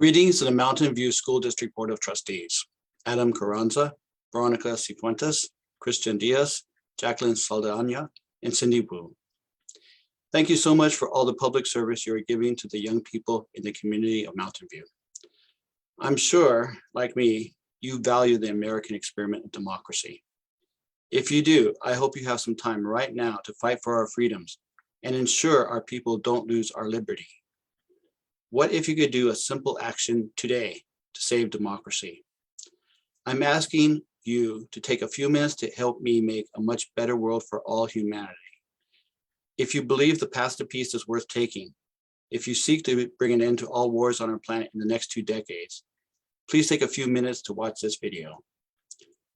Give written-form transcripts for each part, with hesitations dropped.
Greetings to the Mountain View School District Board of Trustees. Adam Carranza, Veronica Cifuentes, Christian Diaz, Jacqueline Saldana, and Cindy Wu. Thank you so much for all the public service you are giving to the young people in the community of Mountain View. I'm sure, like me, you value the American experiment of democracy. If you do, I hope you have some time right now to fight for our freedoms and ensure our people don't lose our liberty. What if you could do a simple action today to save democracy? I'm asking you to take a few minutes to help me make a much better world for all humanity. If you believe the path to peace is worth taking, if you seek to bring an end to all wars on our planet in the next 2 decades, please take a few minutes to watch this video.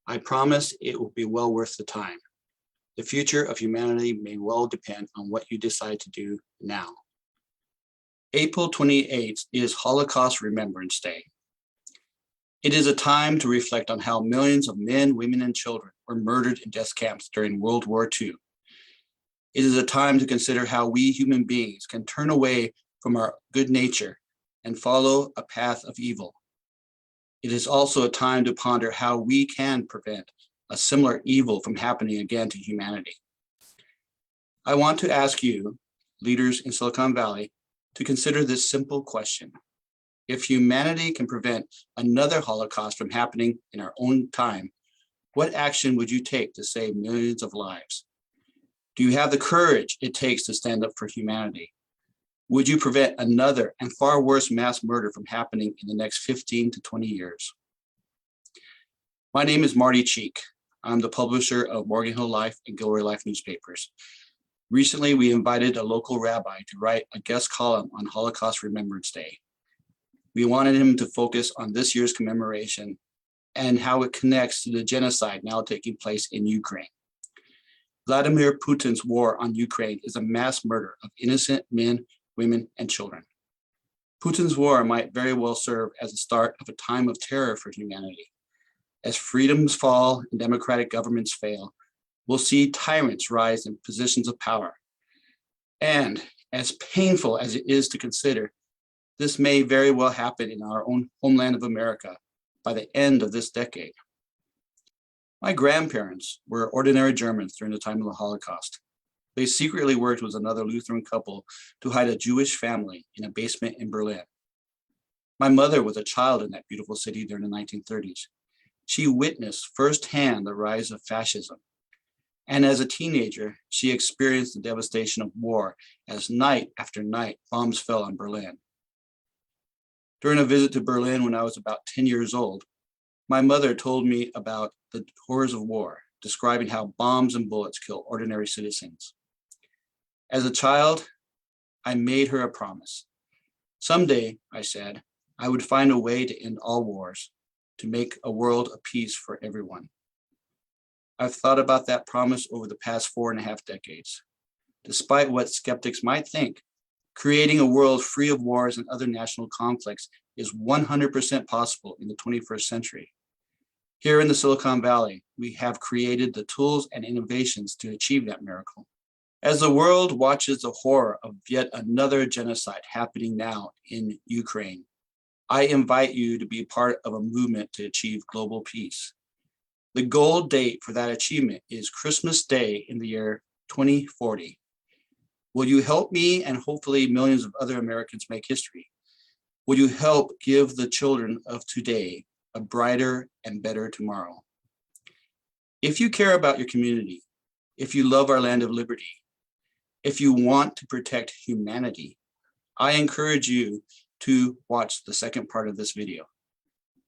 I promise it will be well worth the time. The future of humanity may well depend on what you decide to do now. April 28th is Holocaust Remembrance Day. It is a time to reflect on how millions of men, women, and children were murdered in death camps during World War II. It is a time to consider how we human beings can turn away from our good nature and follow a path of evil. It is also a time to ponder how we can prevent a similar evil from happening again to humanity. I want to ask you, leaders in Silicon Valley, to consider this simple question. If humanity can prevent another Holocaust from happening in our own time, what action would you take to save millions of lives? Do you have the courage it takes to stand up for humanity? Would you prevent another and far worse mass murder from happening in the next 15 to 20 years? My name is Marty Cheek. I'm the publisher of Morgan Hill Life and Gilroy Life newspapers. Recently, we invited a local rabbi to write a guest column on Holocaust Remembrance Day. We wanted him to focus on this year's commemoration and how it connects to the genocide now taking place in Ukraine. Vladimir Putin's war on Ukraine is a mass murder of innocent men, women, and children. Putin's war might very well serve as the start of a time of terror for humanity. As freedoms fall and democratic governments fail, we'll see tyrants rise in positions of power. And as painful as it is to consider, this may very well happen in our own homeland of America by the end of this decade. My grandparents were ordinary Germans during the time of the Holocaust. They secretly worked with another Lutheran couple to hide a Jewish family in a basement in Berlin. My mother was a child in that beautiful city during the 1930s. She witnessed firsthand the rise of fascism. And as a teenager, she experienced the devastation of war as night after night bombs fell on Berlin. During a visit to Berlin when I was about 10 years old, my mother told me about the horrors of war, describing how bombs and bullets kill ordinary citizens. As a child, I made her a promise. Someday, I said, I would find a way to end all wars, to make a world of peace for everyone. I've thought about that promise over the past 4.5 decades. Despite what skeptics might think, creating a world free of wars and other national conflicts is 100% possible in the 21st century. Here in the Silicon Valley, we have created the tools and innovations to achieve that miracle. As the world watches the horror of yet another genocide happening now in Ukraine, I invite you to be part of a movement to achieve global peace. The goal date for that achievement is Christmas Day in the year 2040. Will you help me and hopefully millions of other Americans make history? Will you help give the children of today a brighter and better tomorrow? If you care about your community, if you love our land of liberty, if you want to protect humanity, I encourage you to watch the second part of this video.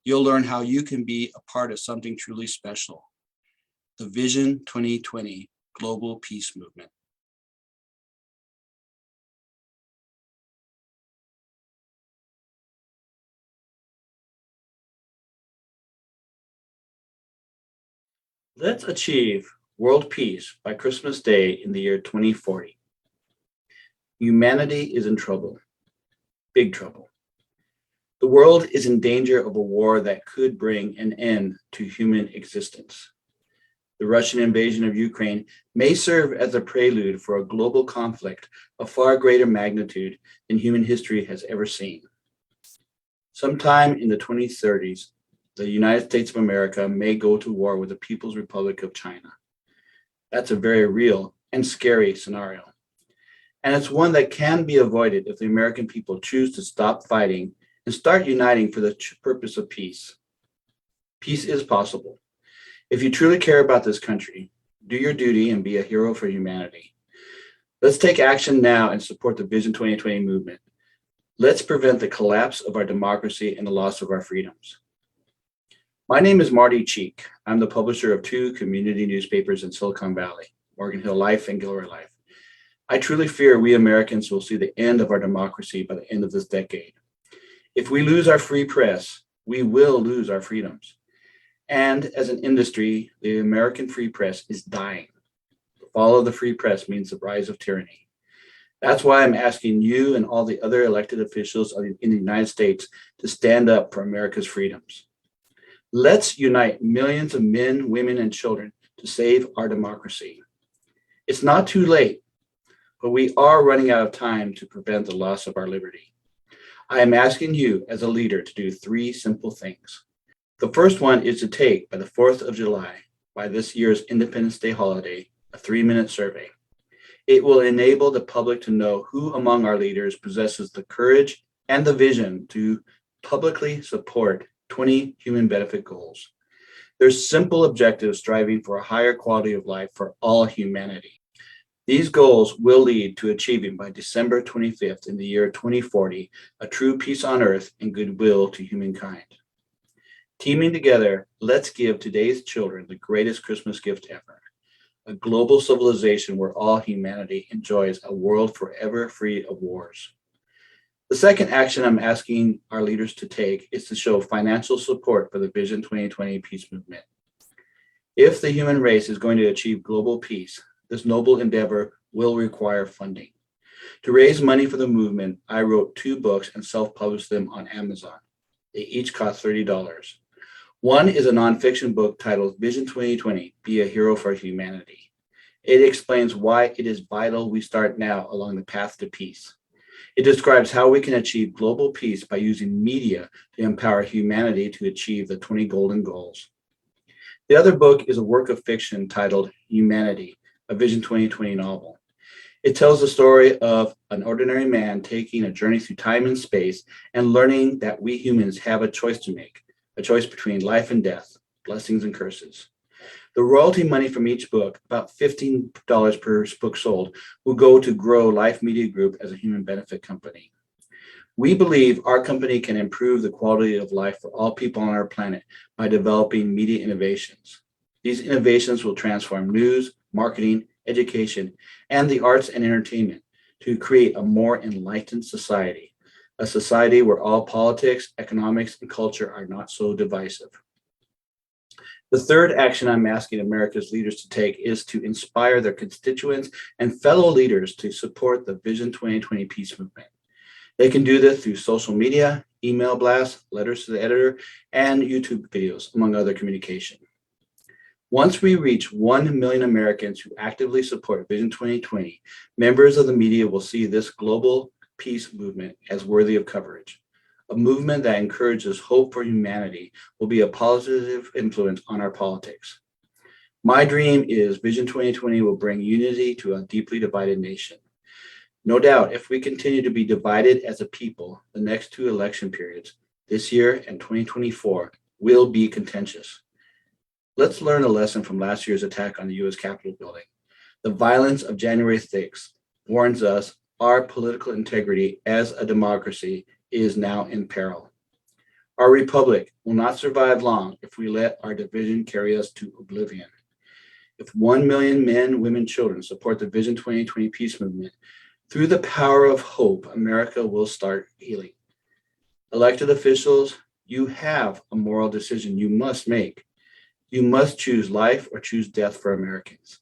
You'll learn how you can be a part of something truly special, the Vision 2020 Global Peace Movement. Let's achieve world peace by Christmas Day in the year 2040. Humanity is in trouble, big trouble. The world is in danger of a war that could bring an end to human existence. The Russian invasion of Ukraine may serve as a prelude for a global conflict of far greater magnitude than human history has ever seen. Sometime in the 2030s, the United States of America may go to war with the People's Republic of China. That's a very real and scary scenario. And it's one that can be avoided if the American people choose to stop fighting and start uniting for the purpose of peace. Peace is possible. If you truly care about this country, do your duty and be a hero for humanity. Let's take action now and support the Vision 2020 movement. Let's prevent the collapse of our democracy and the loss of our freedoms. My name is Marty Cheek. I'm the publisher of 2 community newspapers in Silicon Valley, Morgan Hill Life and Gilroy Life. I truly fear we Americans will see the end of our democracy by the end of this decade. If we lose our free press, we will lose our freedoms. And as an industry, the American free press is dying. The fall of the free press means the rise of tyranny. That's why I'm asking you and all the other elected officials in the United States to stand up for America's freedoms. Let's unite millions of men, women, and children to save our democracy. It's not too late, but we are running out of time to prevent the loss of our liberty. I am asking you as a leader to do 3 simple things. The first one is to take, by the 4th of July, by this year's Independence Day holiday, a 3-minute survey. It will enable the public to know who among our leaders possesses the courage and the vision to publicly support 20 human benefit goals. There's simple objectives striving for a higher quality of life for all humanity. These goals will lead to achieving by December 25th in the year 2040, a true peace on earth and goodwill to humankind. Teaming together, let's give today's children the greatest Christmas gift ever, a global civilization where all humanity enjoys a world forever free of wars. The second action I'm asking our leaders to take is to show financial support for the Vision 2020 peace movement. If the human race is going to achieve global peace, this noble endeavor will require funding. To raise money for the movement, I wrote 2 books and self-published them on Amazon. They each cost $30. One is a nonfiction book titled Vision 2020, Be a Hero for Humanity. It explains why it is vital we start now along the path to peace. It describes how we can achieve global peace by using media to empower humanity to achieve the 20 golden goals. The other book is a work of fiction titled Humanity, a Vision 2020 novel. It tells the story of an ordinary man taking a journey through time and space and learning that we humans have a choice to make, a choice between life and death, blessings and curses. The royalty money from each book, about $15 per book sold, will go to grow Life Media Group as a human benefit company. We believe our company can improve the quality of life for all people on our planet by developing media innovations. These innovations will transform news, marketing, education, and the arts and entertainment to create a more enlightened society, a society where all politics, economics, and culture are not so divisive. The third action I'm asking America's leaders to take is to inspire their constituents and fellow leaders to support the Vision 2020 peace movement. They can do this through social media, email blasts, letters to the editor, and YouTube videos, among other communication. Once we reach 1 million Americans who actively support Vision 2020, members of the media will see this global peace movement as worthy of coverage. A movement that encourages hope for humanity will be a positive influence on our politics. My dream is Vision 2020 will bring unity to a deeply divided nation. No doubt, if we continue to be divided as a people, the next 2 election periods, this year and 2024, will be contentious. Let's learn a lesson from last year's attack on the U.S. Capitol building. The violence of January 6th warns us our political integrity as a democracy is now in peril. Our republic will not survive long if we let our division carry us to oblivion. If 1 million men, women, children support the Vision 2020 peace movement, through the power of hope, America will start healing. Elected officials, you have a moral decision you must make. You must choose life or choose death for Americans.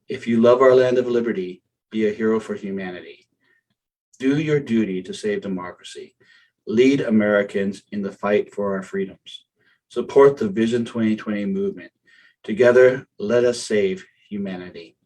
If you love our land of liberty, be a hero for humanity. Do your duty to save democracy. Lead Americans in the fight for our freedoms. Support the Vision 2020 movement. Together, let us save humanity.